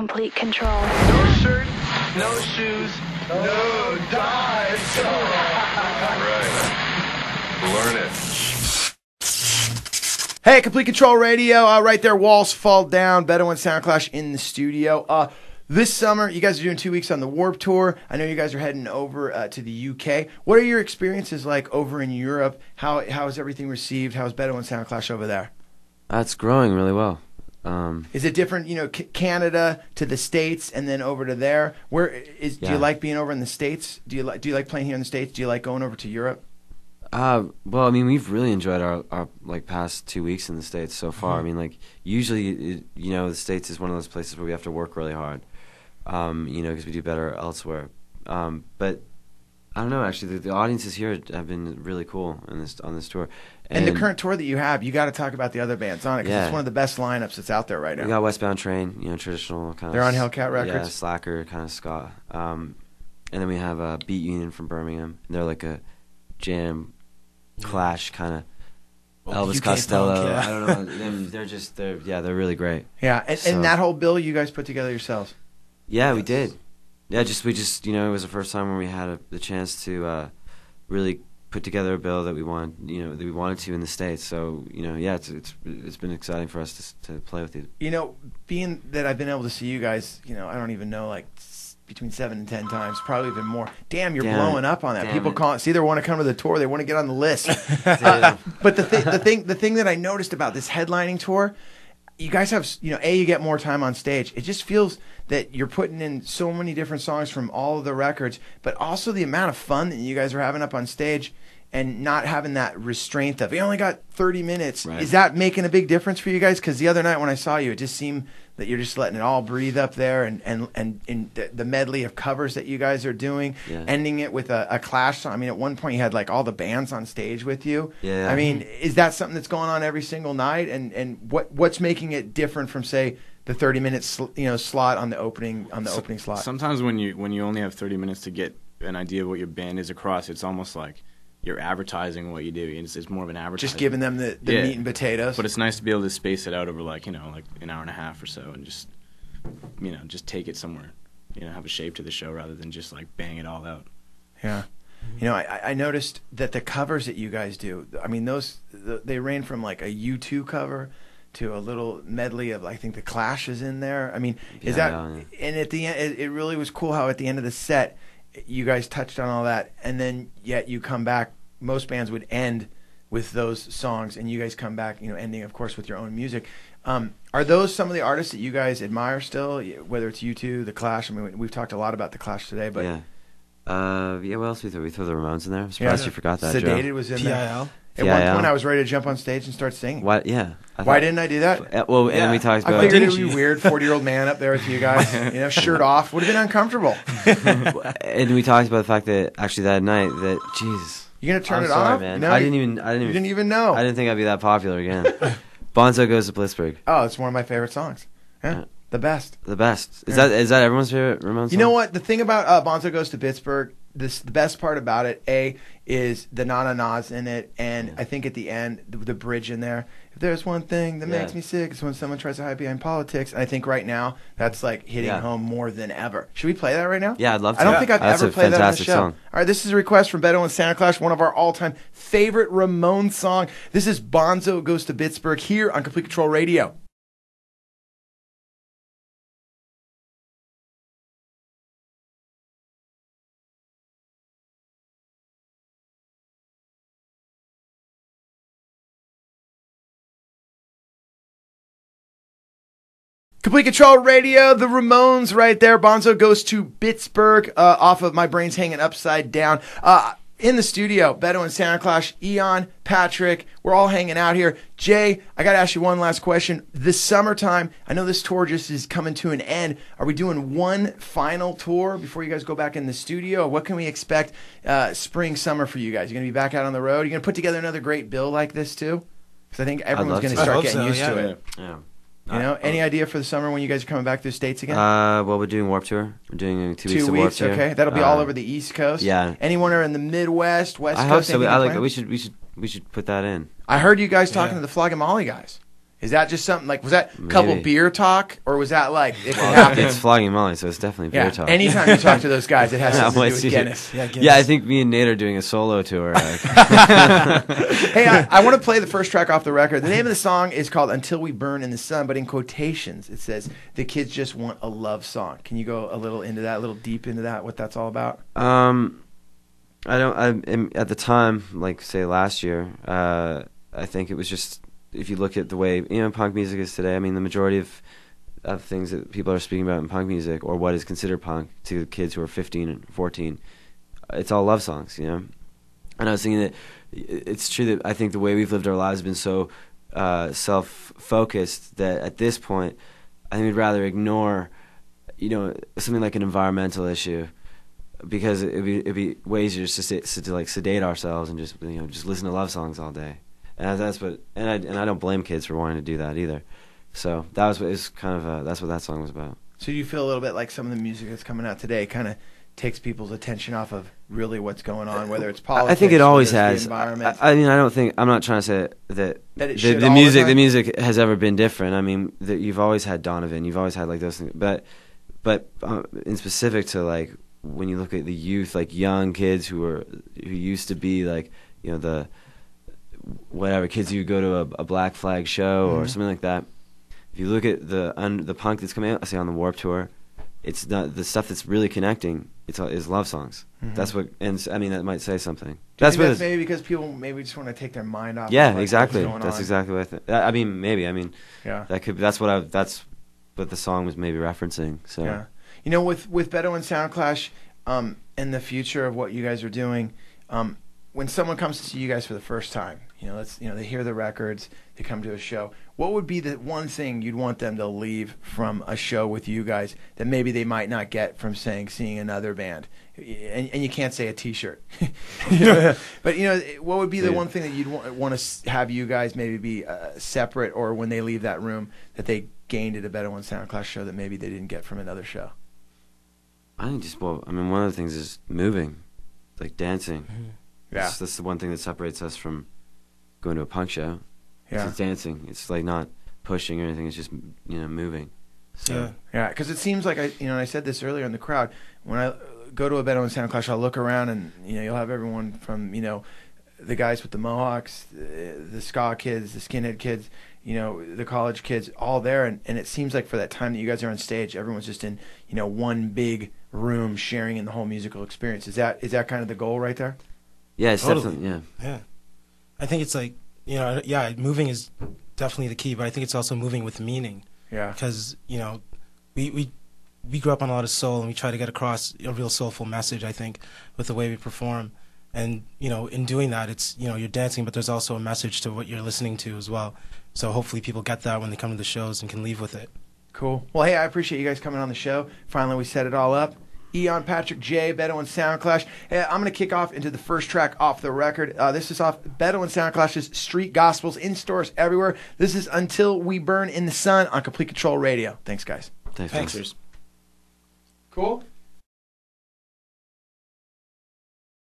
complete control. No shirt, no shoes, no dive. Right. Learn it. Hey, Complete Control Radio. Right there, Walls Fall Down. Bedouin Soundclash in the studio. This summer, you guys are doing 2 weeks on the Warp Tour. I know you guys are heading over to the UK. What are your experiences like over in Europe? How is everything received? How is Bedouin Soundclash over there? It's growing really well. Is it different, Canada to the States and then over to there? Do you like being over in the States? Do you like playing here in the States? Do you like going over to Europe? Well, I mean, we've really enjoyed our past 2 weeks in the States so far. I mean, usually, the States is one of those places where we have to work really hard, because we do better elsewhere. But I don't know, actually, the audiences here have been really cool on this tour. And the current tour that you have, you got to talk about the other bands on it, because it's one of the best lineups that's out there right now. We got Westbound Train, traditional kind of. They're on Hellcat Records. Yeah, slacker kind of ska. And then we have Beat Union from Birmingham. They're like a jam clash kind of Elvis UK Costello. punk, yeah. I don't know. They're really great. Yeah, and that whole bill you guys put together yourselves. Yeah, we did. Yeah, we just it was the first time when we had the chance to really put together a bill that we wanted to in the States. So it's been exciting for us to play with you. Being that I've been able to see you guys, I don't even know, between 7 and 10 times, probably even more. Damn, you're blowing up on that. People call it. See, they want to come to the tour. They want to get on the list. But the thing that I noticed about this headlining tour, you guys have, you get more time on stage. It just feels that you're putting in so many different songs from all of the records, but also the amount of fun that you guys are having up on stage and not having that restraint of, you only got 30 minutes. Right. Is that making a big difference for you guys? Because the other night when I saw you, it just seemed that you're just letting it all breathe up there, and the medley of covers that you guys are doing, ending it with a Clash song. I mean, at one point you had all the bands on stage with you. Yeah. I mean, is that something that's going on every single night? And what's making it different from, say, the 30-minute slot on the opening slot? Sometimes when you only have 30 minutes to get an idea of what your band is across, it's almost like you're advertising what you do. It's more of an advertising. Just giving them the meat and potatoes. But it's nice to be able to space it out over like an hour and a half or so, and just take it somewhere. Have a shape to the show rather than just bang it all out. Yeah. I noticed that the covers that you guys do, I mean, they range from a U2 cover to a little medley of, I think, the Clash is in there. I mean, is that? Yeah. And at the end, it really was cool how at the end of the set, you guys touched on all that, and then yet you come back. Most bands would end with those songs, and you guys come back, ending, of course, with your own music. Are those some of the artists that you guys admire still, whether it's U2, The Clash? I mean, we've talked a lot about The Clash today, but... Yeah. What else we throw? We throw the Ramones in there. I'm surprised you forgot that, Sedated Joe. was in there. At one point, I was ready to jump on stage and start singing. Why? Yeah. Why didn't I do that? And we talked about. I figured it would be weird, 40-year-old man up there with you guys, shirt off, would have been uncomfortable. And we talked about the fact that actually that night Jesus. You gonna turn it sorry, off? Man. No, I didn't even know. I didn't think I'd be that popular again. Bonzo Goes to Blitzburg. Oh, it's one of my favorite songs. Yeah. The best. Is that everyone's favorite Ramones song? You know what? The thing about Bonzo Goes to Pittsburgh, the best part about it, is the na-na-nas in it, and I think at the end, the bridge in there. If there's one thing that makes me sick, it's when someone tries to hide behind politics. And I think right now, that's hitting home more than ever. Should we play that right now? Yeah, I'd love to. I don't think I've That's ever a played that on the fantastic show. song. All right, this is a request from Bedouin Soundclash, one of our all-time favorite Ramones song. This is Bonzo Goes to Pittsburgh here on Complete Control Radio. Complete Control Radio, the Ramones right there. Bonzo Goes to Pittsburgh, off of My Brain's Hanging Upside Down. In the studio, Bedouin Soundclash, Eon, Patrick, we're all hanging out here. Jay, I got to ask you one last question. This summertime, I know this tour just is coming to an end. Are we doing one final tour before you guys go back in the studio? What can we expect spring, summer for you guys? You're going to be back out on the road? You're going to put together another great bill like this too? Because I think everyone's going to start getting used to it. Yeah. Any idea for the summer when you guys are coming back to the States again? Well, we're doing Warp Tour. We're doing 2 weeks of Warp Tour. Okay. That'll be all over the East Coast. Yeah. Anyone are in the Midwest, West I Coast? hope so. We should put that in. I heard you guys talking to the Flog and Molly guys. Is that just something like, was that a couple Maybe. beer talk, or was that like, it could happen? It's Flogging Molly, so it's definitely beer talk. Anytime you talk to those guys, it has Yeah, something to do once with you- Guinness. Yeah, I think me and Nate are doing a solo tour. Hey, I want to play the first track off the record. The name of the song is called Until We Burn in the Sun, but in quotations, it says, the kids just want a love song. Can you go a little into that, a little deep into that, what that's all about? At the time, like say last year, I think it was just, if you look at the way punk music is today, I mean, the majority of things that people are speaking about in punk music, or what is considered punk to kids who are 15 and 14, it's all love songs, you know. And I was thinking that it's true that I think the way we've lived our lives has been so self-focused that at this point, I think we'd rather ignore, something like an environmental issue, because it'd be way easier just to like sedate ourselves and just just listen to love songs all day. And that's what, and I don't blame kids for wanting to do that either. So that was what is kind of that's what that song was about. So do you feel a little bit like some of the music that's coming out today kind of takes people's attention off of really what's going on, whether it's politics? I think it always whether has. it's the environment? I mean, I'm not trying to say that it should the all music the time? the music has ever been different. I mean, that you've always had Donovan, you've always had like those things, but in specific to like when you look at the youth, like young kids who used to be like the whatever kids who go to a Black Flag show or something like that. If you look at the punk that's coming out, say on the Warped Tour, it's not the stuff that's really connecting. Is love songs. That's what, and I mean that might say something. That's maybe because people maybe just want to take their mind off. Yeah, of like exactly. What's going That's on. exactly what I think. I mean, maybe. I mean, Yeah. that could. That's what the song was maybe referencing. So Yeah. With Bedouin Soundclash, and the future of what you guys are doing, when someone comes to see you guys for the first time, they hear the records, they come to a show. What would be the one thing you'd want them to leave from a show with you guys that maybe they might not get from seeing another band? And you can't say a T-shirt, but what would be the one thing that you'd want to have you guys maybe be separate, or when they leave that room that they gained at a Bedouin Soundclash show that maybe they didn't get from another show? I think one of the things is moving, like dancing. Yeah. That's the one thing that separates us from going to a punk show. Yeah. It's dancing. It's like not pushing or anything. It's just moving. So, Yeah, because it seems like I said this earlier in the crowd. When I go to a Bedouin Soundclash, I'll look around and you'll have everyone from the guys with the mohawks, the ska kids, the skinhead kids, the college kids, all there, and it seems like for that time that you guys are on stage, everyone's just in one big room sharing in the whole musical experience. Is that kind of the goal right there? Yeah, it's Totally. definitely Yeah. I think it's like moving is definitely the key, but I think it's also moving with meaning. Yeah. Because we grew up on a lot of soul, and we try to get across a real soulful message, I think, with the way we perform. And in doing that, it's you're dancing, but there's also a message to what you're listening to as well. So hopefully people get that when they come to the shows and can leave with it. Cool. Well, hey, I appreciate you guys coming on the show. Finally, we set it all up. Eon, Patrick, Jay, Bedouin Soundclash. Hey, I'm going to kick off into the first track off the record. This is off Bedouin Soundclash's Street Gospels, in stores everywhere. This is Until We Burn in the Sun on Complete Control Radio. Thanks, guys. Thanks. Thanks. Cool.